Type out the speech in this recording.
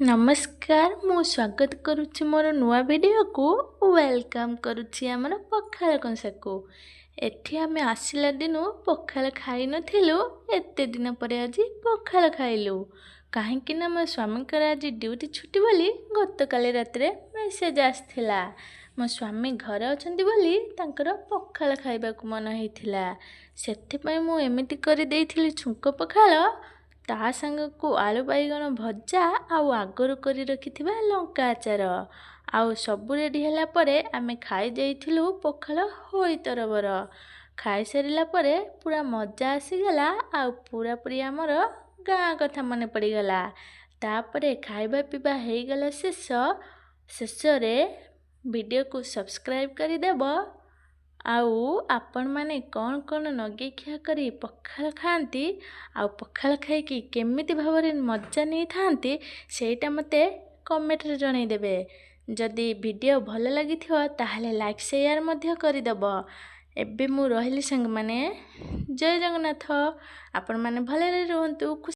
नमस्कार मु स्वागत करुच्ची मोर नुआ वीडियो को वेलकम करुच्ची आमर पखाल कंसा को एठी आमे आसिला दिनु पखाल खाई नथिलु एते दिन परे आज पखाल खाइलु काहेकि ना मो स्वामी कर आज ड्यूटी छुट्टी बोली गतकाली रात्रे मेसेज आसथिला मो स्वामी घर अछंती बोली तांकर पखाल खाइबाकु मन हेइथिला सेथि पई मु एमिति करि देइथिली छुंक पखाल ता सांगकु आलू बाइगण भजा आउ आगरू करी रखिथिबा लंका आचार आउ सब रेडी होला परे आमे खाई जाइथिलु पखाल होई तरबर खाई सारिला परे पूरा मजा आसीगला आउ पूरा पूरी हमर गाँ कथा मने पड़ीगला तापरे खाइबा पीबा हेइगला शेष रे वीडियो को सब्सक्राइब करी देबो आउ आपण माने कौन कौन नगे खिया करी पखाल खाती आउ पखाल खाई केमिति भावरे मजा नहीं थांती सेटा मते कमेंट रे जणाई देबे जदि वीडियो भल लगी थियो ताहले लाइक शेयर मध्य करी देबो एबे मु रहिली संग माने जय जगन्नाथ आपण माने भले रहंतु।